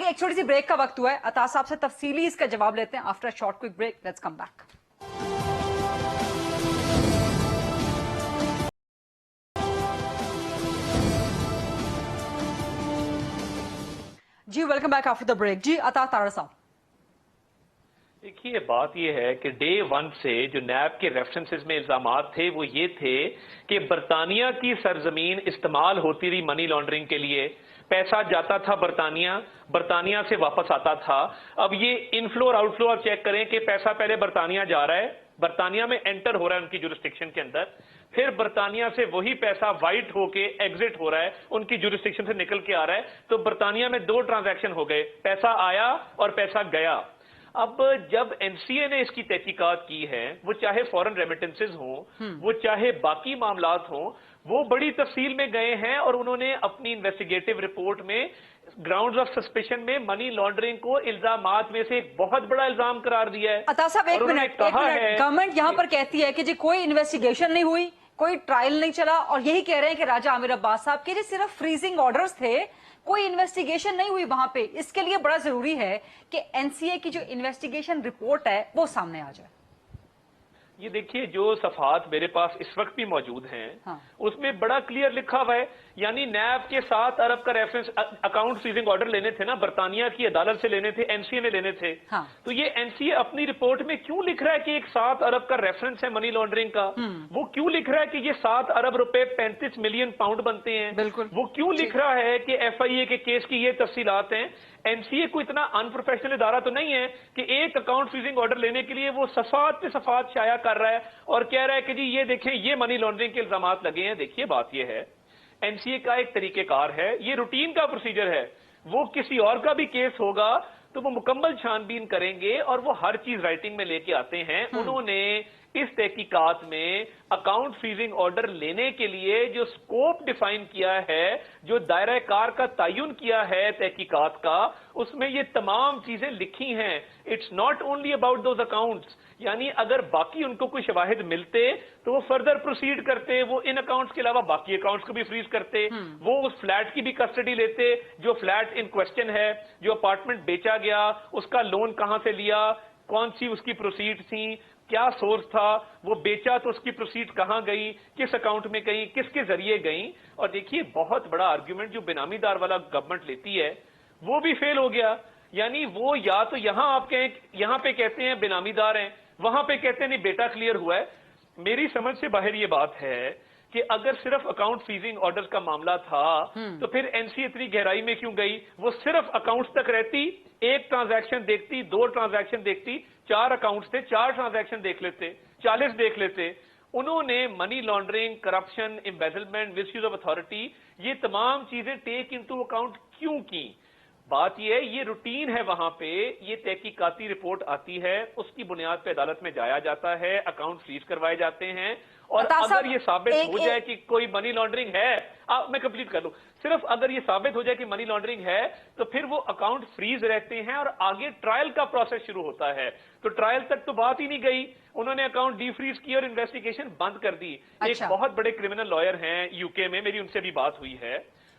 एक छोटी सी ब्रेक का वक्त हुआ है, अता साहब से तफसीली इसका जवाब लेते हैं after short quick break. Let's come back. जी welcome back after the break. जी अता तारा साहब, देखिए बात यह है कि डे 1 से जो नैब के रेफरेंसेस में इल्जामात थे वो ये थे कि बरतानिया की सरजमीन इस्तेमाल होती रही मनी लॉन्ड्रिंग के लिए, पैसा जाता था बरतानिया से वापस आता था। अब ये इनफ्लो और आउटफ्लो आप चेक करें कि पैसा पहले बरतानिया जा रहा है, बरतानिया में एंटर हो रहा है उनकी जुरिस्डिक्शन के अंदर, फिर बरतानिया से वही पैसा वाइट होके एग्जिट हो रहा है, उनकी जुरिस्डिक्शन से निकल के आ रहा है। तो बरतानिया में 2 ट्रांजैक्शन हो गए, पैसा आया और पैसा गया। اب جب NCA نے اس کی تحقیقات کی ہے, وہ چاہے فورن ریمیٹنسز ہوں, وہ چاہے باقی معاملات ہوں, وہ بڑی تفصیل میں گئے ہیں اور انہوں نے اپنی انویسٹیگیٹو رپورٹ میں گراؤنڈز آف سسپیشن میں منی لانڈرنگ کو الزامات میں سے ایک بہت بڑا الزام قرار دیا ہے. عطا صاحب ایک منٹ, گورنمنٹ یہاں پر کہتی ہے کہ جی کوئی انویسٹیگیشن نہیں ہوئی, کوئی ٹرائل نہیں چلا, اور یہی کہہ رہے ہیں کہ راجہ عامر عباس صاحب کے جی صرف فریزنگ آرڈرز تھے, کوئی انویسٹیگیشن نہیں ہوئی وہاں پہ. اس کے لیے بڑا ضروری ہے کہ NCA کی جو انویسٹیگیشن رپورٹ ہے وہ سامنے آ جائے. یہ دیکھیے جو صفحات میرے پاس اس وقت بھی موجود ہیں, اس میں بڑا کلیئر لکھا ہوا ہے, یعنی نیب کے 7 ارب کا ریفرنس اکاؤنٹ فریزنگ آرڈر لینے تھے نا, برطانیہ کی عدالت سے لینے تھے, NCA میں لینے تھے. تو یہ NCA اپنی رپورٹ میں کیوں لکھ رہا ہے کہ ایک 7 ارب کا ریفرنس ہے منی لانڈرنگ کا؟ وہ کیوں لکھ رہا ہے کہ یہ 7 ارب روپے 35 ملین پاؤنڈ بنتے ہیں؟ وہ کیوں لکھ رہا ہے کہ FIA کے کیس کی یہ تفصیلات ہیں؟ NCA کو اتنا ان پروفیشنل ادارہ تو نہیں ہے کہ ایک اکاؤنٹ فریزنگ آرڈر لینے کے لیے وہ صفحات پہ صفحات شائع کر رہا ہے اور کہہ رہا ہے کہ جی یہ دیکھیں یہ منی لانڈرنگ کے الزامات لگے ہیں. دیکھیے بات یہ ہے, NCA کا ایک طریقہ کار ہے, یہ روٹین کا پروسیجر ہے. وہ کسی اور کا بھی کیس ہوگا تو وہ مکمل چھان بین کریں گے اور وہ ہر چیز رائٹنگ میں لے کے آتے ہیں. انہوں نے اس تحقیقات میں اکاؤنٹ فریزنگ آرڈر لینے کے لیے جو سکوپ ڈیفائن کیا ہے, جو دائرہ کار کا تعین کیا ہے تحقیقات کا, اس میں یہ تمام چیزیں لکھی ہیں. It's not only about those accounts, یعنی اگر باقی ان کو کوئی شواہد ملتے تو وہ فردر پروسیڈ کرتے, وہ ان اکاؤنٹس کے علاوہ باقی اکاؤنٹس کو بھی فریز کرتے, وہ اس فلیٹ کی بھی کسٹڈی لیتے جو فلیٹ ان کوسچن ہے, جو اپارٹمنٹ بیچا گیا, اس کا لون کہاں سے لیا, کون سی اس کی پروسیڈ تھیں, کیا سورس تھا, وہ بیچا تو اس کی پروسیڈ کہاں گئی, کس اکاؤنٹ میں گئی, کس کے ذریعے گئیں. اور دیکھیے بہت بڑا آرگیومنٹ جو بینامی دار والا گورنمنٹ لیتی ہے وہ بھی فیل ہو گیا. یعنی وہ یا تو یہاں آپ کہیں, یہاں پہ کہتے ہیں بینامی دار ہیں, وہاں پہ کہتے ہیں نہیں بیٹا کلیئر ہوا ہے. میری سمجھ سے باہر یہ بات ہے کہ اگر صرف اکاؤنٹ فریزنگ آرڈر کا معاملہ تھا تو پھر NCA اتنی گہرائی میں کیوں گئی؟ وہ صرف اکاؤنٹس تک رہتی, ایک ٹرانزیکشن دیکھتی, 2 ٹرانزیکشن دیکھتی, 4 اکاؤنٹس تھے, 4 ٹرانزیکشن دیکھ لیتے, 40 دیکھ لیتے. انہوں نے money laundering, corruption, embezzlement, miss use of authority, یہ تمام چیزیں ٹیک انٹو اکاؤنٹ کیوں کی؟ بات یہ ہے, یہ روٹین ہے وہاں پہ, یہ تحقیقاتی رپورٹ آتی ہے, اس کی بنیاد پہ عدالت میں جایا جاتا ہے, اکاؤنٹ فریز کروائے جاتے ہیں, اور اگر یہ ثابت ہو جائے کہ کوئی منی لانڈرنگ ہے, میں کمپلیٹ کر لوں, صرف اگر یہ ثابت ہو جائے کہ منی لانڈرنگ ہے تو پھر وہ اکاؤنٹ فریز رہتے ہیں اور آگے ٹرائل کا پروسیس شروع ہوتا ہے. تو ٹرائل تک تو بات ہی نہیں گئی, انہوں نے اکاؤنٹ ڈی فریز کی اور انویسٹیگیشن بند کر دی. ایک بہت بڑے کرمنل لائر ہیں UK میں, میری ان سے بھی بات ہوئی ہے,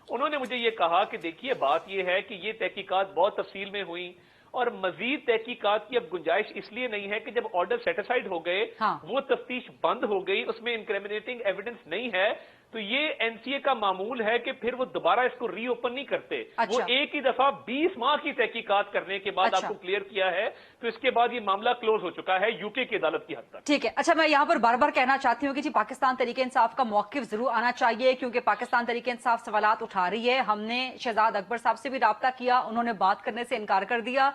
انہوں نے مجھے یہ کہا کہ دیکھیے بات یہ ہے کہ یہ تحقیقات بہت تفصیل میں ہوئی اور مزید تحقیقات کی اب گنجائش اس لیے نہیں ہے کہ جب آرڈر سیٹیسفائیڈ ہو گئے, وہ تفتیش بند ہو گئی, اس میں انکریمنیٹنگ ایویڈنس نہیں ہے, تو یہ NCA کا معمول ہے کہ پھر وہ دوبارہ اس کو ری اوپن نہیں کرتے. وہ ایک ہی دفعہ 20 ماہ کی تحقیقات کرنے کے بعد آپ کو کلیئر کیا ہے, تو اس کے بعد یہ معاملہ کلوز ہو چکا ہے UK کی عدالت کی حد تک. ٹھیک ہے. اچھا, میں یہاں پر بار بار کہنا چاہتی ہوں کہ جی پاکستان تحریک انصاف کا موقف ضرور آنا چاہیے, کیونکہ پاکستان تحریک انصاف سوالات اٹھا رہی ہے. ہم نے شہزاد اکبر صاحب سے بھی رابطہ کیا, انہوں نے بات کرنے سے انکار کر دیا.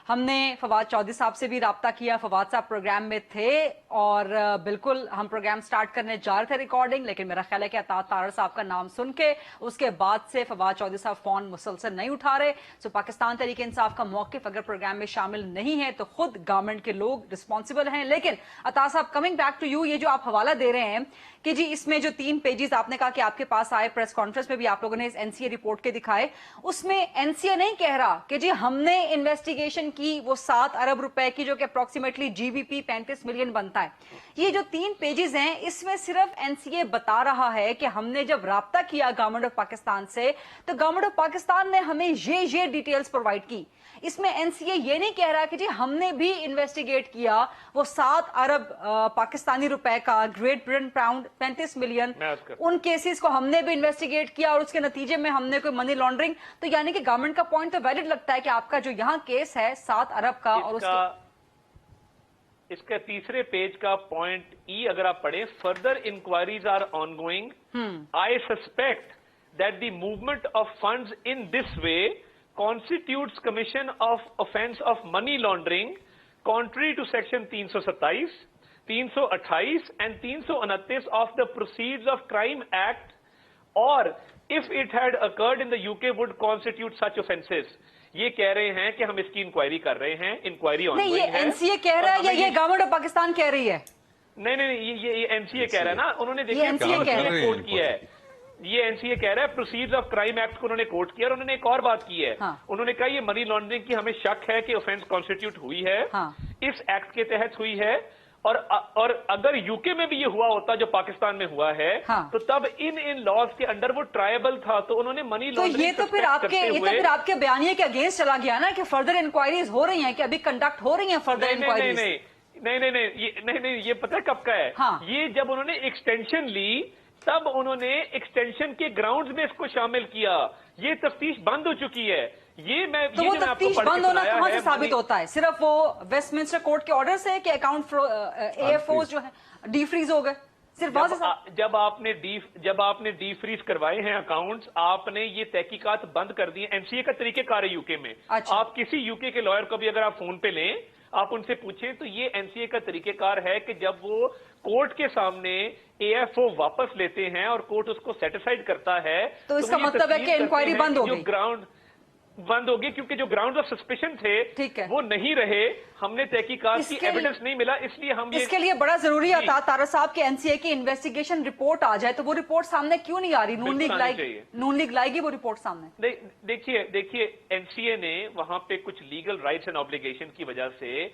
ہم نے فواد چودھری صاحب سے بھی رابطہ کیا, فواد صاحب پروگرام میں تھے اور بالکل ہم پروگرام سٹارٹ کرنے جا رہے تھے ریکارڈنگ, لیکن میرا خیال ہے کہ عطا تارڑ صاحب کا نام سن کے اس کے بعد سے فواد چودھری صاحب فون مسلسل نہیں اٹھا رہے. سو پاکستان تحریک انصاف کا موقف اگر پروگرام میں شامل نہیں ہے تو خود گورنمنٹ کے لوگ رسپانسبل ہیں. لیکن عطا صاحب, کمنگ بیک ٹو یو, یہ جو آپ حوالہ دے رہے ہیں کہ جی اس میں جو 3 پیجز آپ نے کہا کہ آپ کے پاس آئے, پریس کانفرنس میں بھی آپ لوگوں نے اس NCA رپورٹ کے دکھائے, اس میں NCA نہیں کہہ رہا کہ جی ہم نے انویسٹیگیشن کی وہ 7 ارب روپے کی جو کہ اپروکسیمیٹلی GBP 35 ملین بنتا ہے. یہ جو 3 پیجز ہیں اس میں صرف NCA بتا رہا ہے کہ ہم نے جب رابطہ کیا گورنمنٹ آف پاکستان سے تو گورنمنٹ آف پاکستان نے ہمیں یہ ڈیٹیلز پرووائڈ کی. اس میں NCA یہ نہیں کہہ رہا کہ جی ہم نے بھی انویسٹیگیٹ کیا وہ 7 ارب پاکستانی روپے کا, گریٹ برٹن پاؤنڈ 35 ملین, ان کیسز کو ہم نے بھی انویسٹیگیٹ کیا اور اس کے نتیجے میں ہم نے کوئی منی لانڈرنگ. تو یعنی کہ گورنمنٹ کا پوائنٹ تو ویلڈ لگتا ہے کہ آپ کا جو یہاں کیس ہے 7 ارب کا, اور اس کا تیسرے پیج کا پوائنٹ ای اگر آپ پڑھیں, further inquiries are ongoing, I suspect that the movement of funds in this way constitutes commission of offense of money laundering contrary to section 327, 328 and 329 of the Proceeds of Crime Act, or if it had occurred in the UK would constitute such offences. یہ کہہ رہے ہیں کہ ہم اس کی inquiry کر رہے ہیں, انکوائری آن نہیں, یہ NCA کہہ رہا ہے یا یہ گورنمنٹ آف پاکستان کہہ رہی ہے؟ نہیں, یہ NCA کہہ رہا ہے نا. انہوں نے یہ NCA کہہ رہا ہے. کوٹ کیا ہے, یہ NCA کہہ رہا ہے پروسیڈرز آف کرائم ایکٹ کو انہوں نے کوٹ کیا, اور انہوں نے ایک اور بات کی ہے. انہوں نے کہا یہ منی لانڈرنگ کی ہمیں شک ہے کہ آفینس کانسٹیٹیوٹ ہوئی ہے, اس ایکٹ کے تحت ہوئی ہے, اور اگر یو کے میں بھی یہ ہوا ہوتا جو پاکستان میں ہوا ہے تو تب ان لاز کے انڈر وہ ٹرائبل تھا. تو انہوں نے منی لانڈرنگ, تو یہ تو پھر آپ کے بیانیے کے اگینسٹ چلا گیا نا کہ فردر انکوائریز ہو رہی ہیں, کہ ابھی کنڈکٹ ہو رہی ہیں فردر انکوائریز. نہیں, یہ پتہ کب کا ہے, یہ جب انہوں نے ایکسٹینشن لی تب انہوں نے ایکسٹینشن کے گراؤنڈز میں اس کو شامل کیا. یہ تفتیش بند ہو چکی ہے. تو وہ تفتیش بند ہونا کہاں سے ثابت ہوتا ہے؟ صرف وہ ویسٹ منسٹر کورٹ کے آرڈر سے کہ اکاؤنٹ AFOs جو ہیں ڈی فریز ہو گئے؟ صرف جب آپ نے ڈی فریز کروائے ہیں اکاؤنٹس, آپ نے یہ تحقیقات بند کر دی. NCA کا طریقہ کار ہے UK میں. آپ کسی UK کے لائر کو بھی اگر آپ فون پہ لیں, آپ ان سے پوچھیں تو یہ NCA کا طریقہ کار ہے کہ جب وہ کورٹ کے سامنے AFO واپس لیتے ہیں اور کورٹ اس کو سیٹیسفائڈ کرتا ہے تو اس کا مطلب ہے کہ انکوائری بند ہو گئی. گراؤنڈ بند ہوگی کیونکہ جو گراؤنڈ آف سسپیشن تھے وہ نہیں رہے, ہم نے تحقیقات کی ایویڈنس نہیں ملا, اس لیے ہم اس کے لیے بڑا ضروری ہے طارق صاحب کہ NCA کی انویسٹیگیشن رپورٹ آ جائے. تو وہ رپورٹ سامنے کیوں نہیں آ رہی؟ نون لیگ لائے گی وہ رپورٹ سامنے. دیکھیے NCA نے وہاں پہ کچھ لیگل رائٹس اینڈ آبلیگیشن کی وجہ سے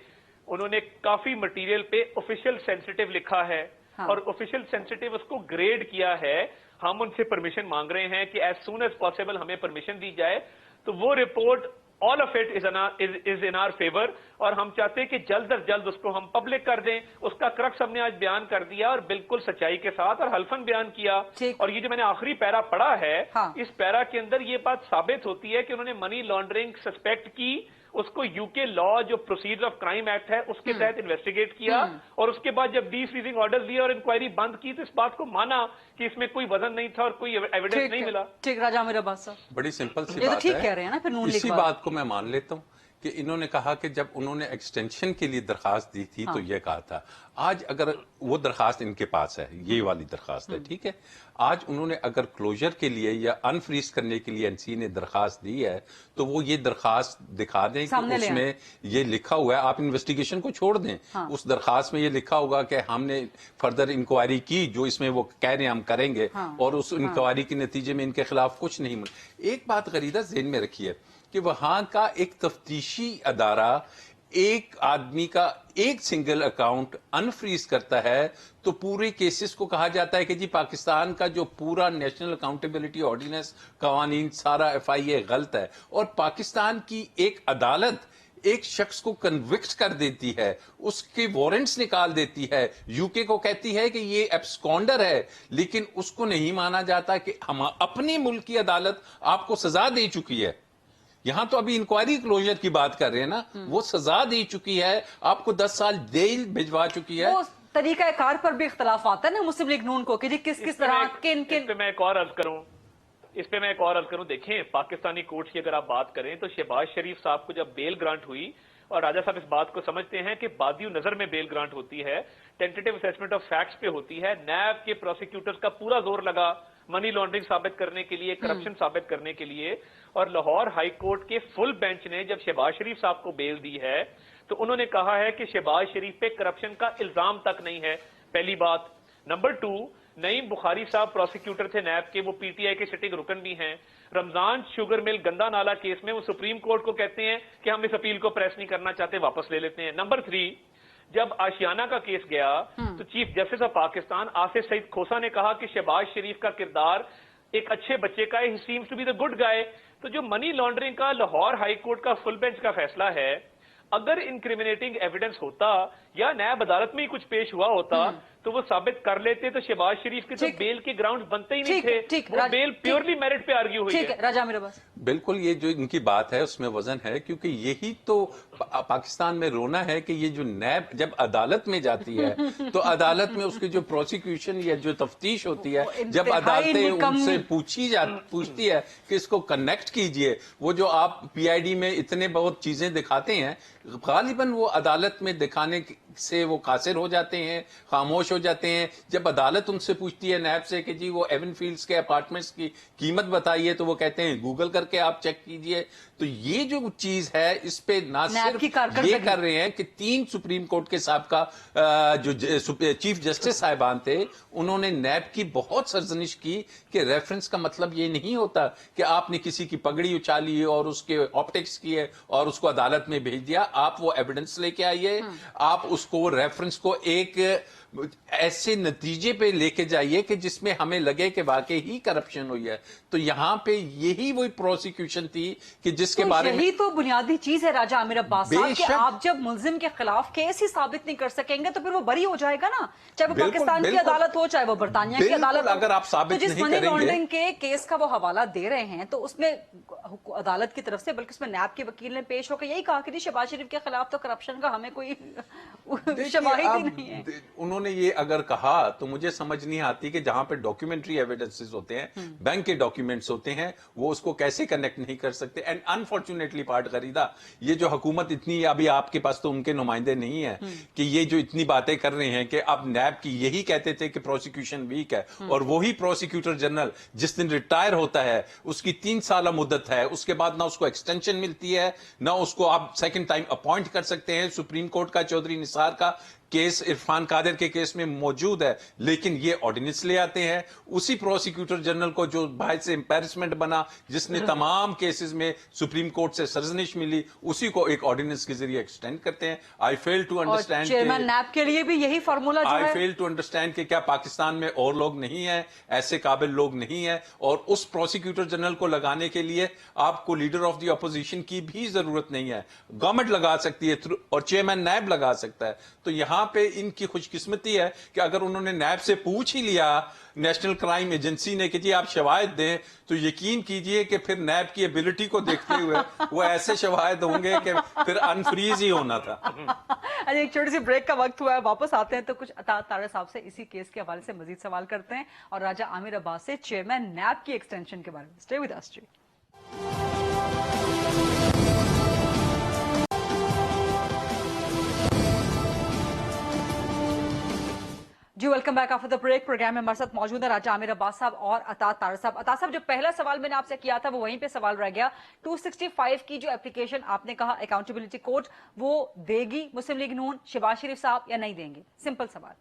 انہوں نے کافی مٹیریل پہ آفیشیل سینسیٹیو لکھا ہے, اور آفیشیل سینسیٹیو اس کو گریڈ کیا ہے. ہم ان سے پرمیشن مانگ رہے ہیں کہ ایز سون ایز پاسبل ہمیں پرمیشن دی جائے. تو وہ report all of it is in our favor, اور ہم چاہتے ہیں کہ جلد از جلد اس کو ہم پبلک کر دیں. اس کا کرکس ہم نے آج بیان کر دیا اور بالکل سچائی کے ساتھ اور حلفاً بیان کیا. اور یہ جو میں نے آخری پیرا پڑھا ہے, اس پیرا کے اندر یہ بات ثابت ہوتی ہے کہ انہوں نے منی لانڈرنگ سسپیکٹ کی, اس کو UK لا جو پروسیڈر آف کرائم ایکٹ ہے اس کے تحت انویسٹیگیٹ کیا, اور اس کے بعد جب ڈی فریزنگ آرڈر لیا اور انکوائری بند کی تو اس بات کو مانا کہ اس میں کوئی وزن نہیں تھا اور کوئی ایویڈنس نہیں ملا. ٹھیک, راجہ امیر عباس صاحب بڑی سمپل سی یہ تو بات ٹھیک کہہ رہے ہیں نا. پھر اسی بات کو میں مان لیتا ہوں کہ انہوں نے کہا کہ جب انہوں نے ایکسٹینشن کے لیے درخواست دی تھی تو یہ کہا تھا. آج اگر وہ درخواست ان کے پاس ہے, یہ والی درخواست ہے, ٹھیک ہے, آج انہوں نے اگر کلوجر کے لیے یا انفریز کرنے کے لیے NCA نے درخواست دی ہے تو وہ یہ درخواست دکھا دیں کہ اس میں یہ لکھا ہوا ہے. آپ انویسٹیگیشن کو چھوڑ دیں, اس درخواست میں یہ لکھا ہوگا کہ ہم نے فردر انکوائری کی جو اس میں وہ کہہ رہے ہیں ہم کریں گے, اور اس انکوائری کے نتیجے میں ان کے خلاف کچھ نہیں ملا. ایک بات غریدہ ذہن میں رکھیے کہ وہاں کا ایک تفتیشی ادارہ ایک آدمی کا ایک سنگل اکاؤنٹ انفریز کرتا ہے تو پورے کیسز کو کہا جاتا ہے کہ جی پاکستان کا جو پورا نیشنل اکاؤنٹیبلٹی آرڈیننس قوانین سارا FIA غلط ہے. اور پاکستان کی ایک عدالت ایک شخص کو کنوکٹ کر دیتی ہے, اس کے وارنٹس نکال دیتی ہے, UK کو کہتی ہے کہ یہ ایبسکونڈر ہے, لیکن اس کو نہیں مانا جاتا کہ ہم اپنی ملک کی عدالت آپ کو سزا دے چکی ہے. یہاں تو ابھی انکوائری کلوجر کی بات کر رہے ہیں نا, وہ سزا دے چکی ہے, آپ کو 10 سال جیل بھجوا چکی ہے. وہ طریقہ کار پر بھی اختلاف آتا ہے نا مسلم لیگ نون کو کہ جی کس طرح اس پہ میں ایک اور عرض کروں. دیکھیں پاکستانی کورٹس کی اگر آپ بات کریں تو شہباز شریف صاحب کو جب بیل گرانٹ ہوئی, اور راجہ صاحب اس بات کو سمجھتے ہیں کہ بادی نظر میں بیل گرانٹ ہوتی ہے, ٹینٹیٹیو اسیسمنٹ آف فیکٹس پہ ہوتی ہے, نیب کے پروسیکیوٹرز کا پورا زور لگا منی لانڈرنگ ثابت کرنے کے لیے, کرپشن ثابت کرنے کے لیے, اور لاہور ہائی کورٹ کے فل بینچ نے جب شہباز شریف صاحب کو بیل دی ہے تو انہوں نے کہا ہے کہ شہباز شریف پہ کرپشن کا الزام تک نہیں ہے. پہلی بات. نمبر 2, نعیم بخاری صاحب پروسیکیوٹر تھے نیب کے, وہ PTI کے سٹنگ رکن بھی ہیں. رمضان شوگر مل گندا نالا کیس میں وہ سپریم کورٹ کو کہتے ہیں کہ ہم اس اپیل کو پریس نہیں کرنا چاہتے, واپس لے لیتے ہیں. نمبر 3, جب آشیانہ کا کیس گیا تو chief justice of Pakistan Asif Saeed Khosa نے کہا کہ شہباز شریف کا کردار ایک اچھے بچے کا ہے, he seems to be the good guy. تو جو منی لانڈرنگ کا لاہور ہائی کورٹ کا فل بینچ کا فیصلہ ہے, اگر انکریمنیٹنگ ایویڈنس ہوتا یا نیب عدالت میں ہی کچھ پیش ہوا ہوتا تو وہ ثابت کر لیتے تو شہباز شریف کے تو بیل کے گراؤنڈ بنتے ہی نہیں تھے. وہ بیل پیورلی میرٹ پہ آرگیو ہوئی ہے. راجہ امیر عباس بالکل, یہ جو ان کی بات ہے اس میں وزن ہے, کیونکہ یہی تو پاکستان میں رونا ہے کہ یہ جو نیب جب عدالت میں جاتی ہے تو عدالت میں اس کی جو پروسیکیوشن یا جو تفتیش ہوتی ہے, جب عدالتیں ان سے پوچھتی ہے کہ اس کو کنیکٹ کیجئے, وہ جو آپ PID میں اتنے بہت چیزیں دکھاتے ہیں غالباً وہ عدالت میں دکھانے से वो कासिर हो जाते हैं, खामोश हो जाते हैं। जब अदालत उनसे पूछती है नैब से कि जी वो एवन फील्ड्स के अपार्टमेंट्स की कीमत बताइए, तो वो कहते हैं गूगल करके आप चेक कीजिए। तो ये जो चीज है इस पे ना सिर्फ ये कर रहे हैं कि 3 सुप्रीम कोर्ट के साबका जो चीफ जस्टिस साहिबान थे, उन्होंने नैब की बहुत सरजनिश की कि रेफरेंस का मतलब ये नहीं होता कि आपने किसी की पगड़ी उछाली और उसके ऑप्टिक्स किए और उसको अदालत में भेज दिया। आप वो एविडेंस लेके आइए, आप उसको रेफरेंस को एक ऐसे नतीजे पे लेके जाइए कि जिसमें हमें लगे कि वाकई ही करप्शन हुई है। तो यहाँ पे यही वही प्रोसिक्यूशन थी कि जिसके बारे में यही तो बुनियादी चीज है राजा आमिर अब्बास साहब कि आप जब मुलजिम के खिलाफ केस ही साबित नहीं कर सकेंगे तो फिर वो बरी हो जाएगा ना, चाहे वो पाकिस्तान की अदालत हो चाहे वो बरतानिया की अदालत हो। अगर आप साबित जिस मनी लॉन्ड्रिंग के केस का वो हवाला दे रहे हैं तो उसमें अदालत की तरफ से बल्कि उसमें नैब के वकील ने पेश होकर यही कहा कि शहबाज शरीफ के खिलाफ तो करप्शन का हमें कोई शवाहिद ही नहीं है। उन्होंने ये अगर कहा तो मुझे समझ नहीं आती कि जहां पे डॉक्यूमेंट्री एविडेंसेस होते हैं, बैंक के डॉक्यूमेंट्स होते हैं, वो उसको कैसे कनेक्ट नहीं कर सकते। एंड अनफॉर्चुनेटली पार्ट खरीदा ये जो हुकूमत इतनी, अभी आपके पास तो उनके नुमाइंदे नहीं है कि ये जो इतनी बातें कर रहे हैं कि अब नैब की यही कहते थे कि प्रोसिक्यूशन वीक है, और वही प्रोसिक्यूटर जनरल जिस दिन रिटायर होता है उसकी 3 साल मुद्दत है, उसके बाद ना उसको एक्सटेंशन मिलती है ना उसको आप सेकंड टाइम अपॉइंट कर सकते हैं। सुप्रीम कोर्ट का चौधरी निसार का केस इरफान कादिर के केस में मौजूद है, लेकिन ये ऑर्डिनेंस ले आते हैं उसी प्रोसिक्यूटर जनरल को जो बाहर से एम्पेरिसमेंट बना, जिसने तमाम केसेस में सुप्रीम कोर्ट से सरजनिश मिली, उसी को एक ऑर्डिनेंस के जरिए एक्सटेंड करते हैं। आई फेल टू अंडरस्टैंड, चेयरमैन नैब के लिए भी यही फार्मूला जो है। आई फेल टू अंडरस्टैंड कि क्या पाकिस्तान में और लोग नहीं है, ऐसे काबिल लोग नहीं है, और उस प्रोसिक्यूटर जनरल को लगाने के लिए आपको लीडर ऑफ द अपोजिशन की भी जरूरत नहीं है, गवर्नमेंट लगा सकती है और चेयरमैन नैब लगा सकता है। तो यहां पे इनकी खुशकिस्मती है कि अगर उन्होंने नैब से पूछ ही लिया नेशनल क्राइम एजेंसी ने कि जी आप शवाहिद दें, तो यकीन कीजिए कि फिर नैब की एबिलिटी को देखते हुए वो ऐसे शवाहिद होंगे कि फिर अनफ्रीज ही होना था। अच्छा, एक छोटी सी ब्रेक का वक्त हुआ है, वापस आते हैं तो कुछ अता तारा साहब से इसी केस के हवाले से मजीद सवाल करते हैं और राजा आमिर अब्बास से चेयरमैन नैब की एक्सटेंशन के बारे में। स्टे विद अस जी। जी welcome back after the break. Programme में हमारे साथ मौजूद है राजा आमिर अब्बास साहब और अता तारा साहब। अता साहब, जो पहला सवाल मैंने आपसे किया था वो वहीं पे सवाल रह गया। 265 की जो एप्लीकेशन आपने कहा अकाउंटेबिलिटी कोर्ट वो देगी मुस्लिम लीग नून, शहबाज शरीफ साहब, या नहीं देंगे? सिंपल सवाल।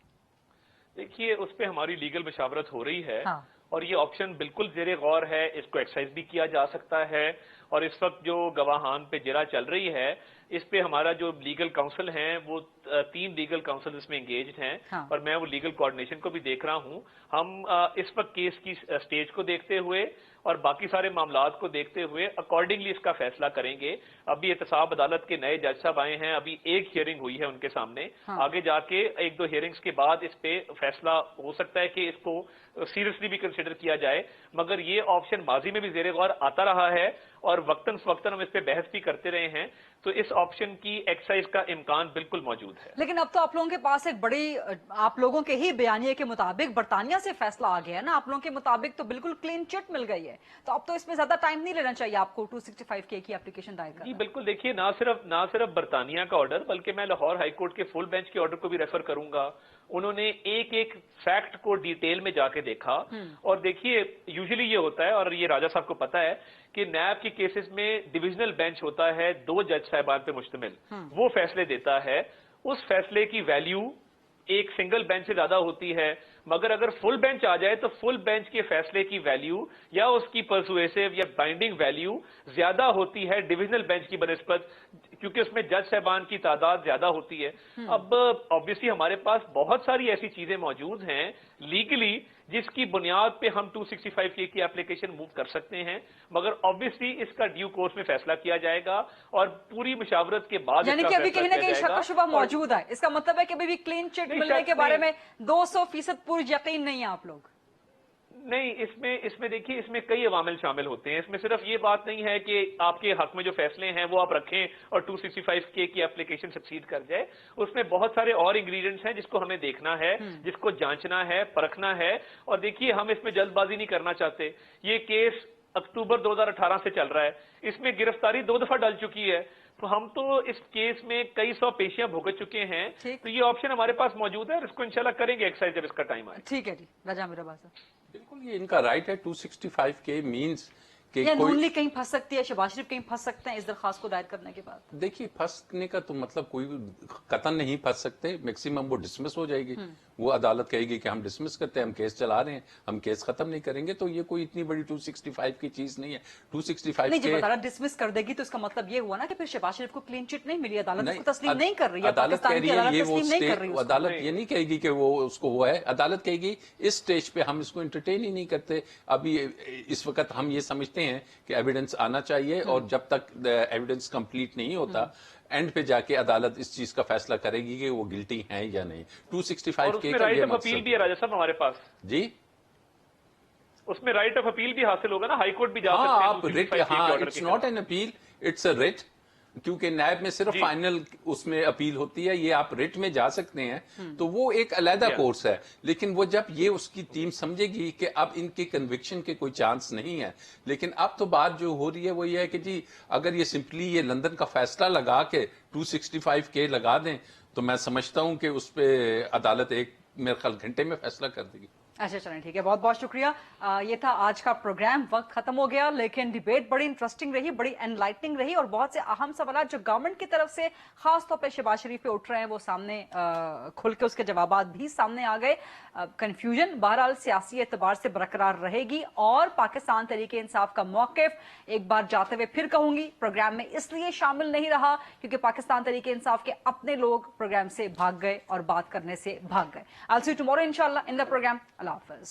देखिए, उस पर हमारी लीगल मशावरत हो रही है। हाँ। और ये ऑप्शन बिल्कुल जेरे गौर है, इसको एक्सरसाइज भी किया जा सकता है। और इस वक्त जो गवाहान पे जरा चल रही है, इस पे हमारा जो लीगल काउंसिल है वो 3 लीगल काउंसिल इसमें एंगेज्ड हैं। हाँ। और मैं वो लीगल कोऑर्डिनेशन को भी देख रहा हूं। हम इस वक्त केस की स्टेज को देखते हुए और बाकी सारे मामलात को देखते हुए अकॉर्डिंगली इसका फैसला करेंगे। अभी एहतसाब अदालत के नए जज साहब आए हैं, अभी एक हियरिंग हुई है उनके सामने। हाँ। आगे जाके 1-2 हियरिंग्स के बाद इस पे फैसला हो सकता है कि इसको सीरियसली भी कंसिडर किया जाए। मगर ये ऑप्शन माजी में भी जेरे गौर आता रहा है और वक्तन फवक्तन हम इस पे बहस भी करते रहे हैं। तो इस ऑप्शन की एक्सरसाइज का इम्कान बिल्कुल मौजूद है। लेकिन अब तो आप लोगों के पास एक बड़ी, आप लोगों के ही बयानिए के मुताबिक बरतानिया से फैसला आ गया है ना, आप लोगों के मुताबिक तो बिल्कुल क्लीन चिट मिल गई है। तो अब तो इसमें ज्यादा टाइम नहीं लेना चाहिए आपको 265 की एप्लीकेशन दायर करना। जी बिल्कुल। देखिए, ना सिर्फ बरतानिया का ऑर्डर, बल्कि मैं लाहौर हाई कोर्ट के फुल बेंच के ऑर्डर को भी रेफर करूंगा। उन्होंने एक एक फैक्ट को डिटेल में जाके देखा। और देखिए, यूजुअली ये होता है, और ये राजा साहब को पता है, कि नैब के केसेस में डिविजनल बेंच होता है 2 जज साहिबान पे मुश्तमिल, वो फैसले देता है। उस फैसले की वैल्यू एक सिंगल बेंच से ज्यादा होती है। मगर अगर फुल बेंच आ जाए तो फुल बेंच के फैसले की वैल्यू या उसकी परसुएसिव या बाइंडिंग वैल्यू ज्यादा होती है डिविजनल बेंच की बनिस्बत, क्योंकि उसमें जज साहबान की तादाद ज्यादा होती है। अब ऑब्वियसली हमारे पास बहुत सारी ऐसी चीजें मौजूद हैं लीगली जिसकी बुनियाद पे हम 265 की एप्लीकेशन मूव कर सकते हैं। मगर ऑब्वियसली इसका ड्यू कोर्स में फैसला किया जाएगा और पूरी मुशावरत के बाद, यानी कि अभी कहीं ना कहीं शक शुबा मौजूद है। इसका मतलब है कि अभी भी क्लीन चिट मिलने के बारे में 200% पूरी यकीन नहीं है आप लोग? नहीं, इसमें देखिए, इसमें कई अवामिल शामिल होते हैं। इसमें सिर्फ ये बात नहीं है कि आपके हक में जो फैसले हैं वो आप रखें और 265 की एप्लीकेशन सक्सीड कर जाए। उसमें बहुत सारे और इंग्रेडिएंट्स हैं जिसको हमें देखना है, जिसको जांचना है, परखना है। और देखिए, हम इसमें जल्दबाजी नहीं करना चाहते। ये केस अक्टूबर 2018 से चल रहा है, इसमें गिरफ्तारी 2 दफा डल चुकी है। तो हम तो इस केस में कई सौ पेशियां भुगत चुके हैं, ठीक। तो ये ऑप्शन हमारे पास मौजूद है और इसको इंशाल्लाह करेंगे एक्सरसाइज जब इसका टाइम आए। ठीक है जी, राजा मीरा बासा। बिल्कुल ये इनका राइट है। 265 के मीन्स कि या नून कोई लीग कहीं फंस सकती है, शहबाज शरीफ कहीं फंस सकते हैं इस दरखास्त को दायर करने के बाद? देखिए फंसने का तो मतलब कोई कतन नहीं फंस सकते, मैक्सिमम वो डिसमिस हो जाएगी। वो अदालत कहेगी कि हम डिसमिस करते हैं, हम केस चला रहे हैं, हम केस खत्म नहीं करेंगे, तो ये कोई इतनी बड़ी 265 की चीज नहीं है। 265 नहीं, जब के अदालत डिसमिस कर देगी तो इसका मतलब ये हुआ ना कि फिर शहबाज शरीफ को क्लीन चिट नहीं मिली, अदालत नहीं, उसको तस्लीम नहीं कर रही है, अदालत कह पाकिस्तान रही की है अदालत ये वो तस्लीम नहीं कर रही स्टेज, उसको। अदालत ये नहीं कहेगी कि वो उसको हुआ है, अदालत कहेगी इस स्टेज पे हम इसको एंटरटेन ही नहीं करते। अभी इस वक्त हम ये समझते हैं कि एविडेंस आना चाहिए और जब तक एविडेंस कंप्लीट नहीं होता एंड पे जाके अदालत इस चीज का फैसला करेगी कि वो गिल्टी हैं या नहीं। 265 और उसमें राइट ऑफ अपील भी है राजा साहब हमारे पास। जी उसमें राइट ऑफ अपील भी हासिल होगा ना, हाई कोर्ट भी जा हाँ सकते हैं आप रिट, 265 के हाँ ऑर्डर इट्स के नॉट खिलाफ। An appeal, it's a writ, क्योंकि नैब में सिर्फ जी। फाइनल उसमें अपील होती है, ये आप रिट में जा सकते हैं, तो वो एक अलहदा Yeah. कोर्स है। लेकिन वो जब ये उसकी टीम समझेगी कि अब इनके कन्विक्शन के कोई चांस नहीं है, लेकिन अब तो बात जो हो रही है वो ये है कि जी अगर ये सिंपली ये लंदन का फैसला लगा के 265 के लगा दें तो मैं समझता हूं कि उस पर अदालत एक मेरे ख्याल घंटे में फैसला कर देगी। अच्छा चलें, ठीक है, बहुत बहुत शुक्रिया। ये था आज का प्रोग्राम, वक्त खत्म हो गया, लेकिन डिबेट बड़ी इंटरेस्टिंग रही, बड़ी एनलाइटनिंग रही और बहुत से अहम सवाल जो गवर्नमेंट की तरफ से खास तौर पे शहबाज शरीफ पे उठ रहे हैं वो सामने खुल के उसके जवाबात भी सामने आ गए। कंफ्यूजन बहरहाल सियासी एतबार से बरकरार रहेगी और पाकिस्तान तहरीक इंसाफ का मौकिफ एक बार जाते हुए फिर कहूंगी प्रोग्राम में इसलिए शामिल नहीं रहा क्योंकि पाकिस्तान तहरीक इंसाफ के अपने लोग प्रोग्राम से भाग गए और बात करने से भाग गए। I'll see you tomorrow इंशाल्लाह in the programme. Allah Hafiz.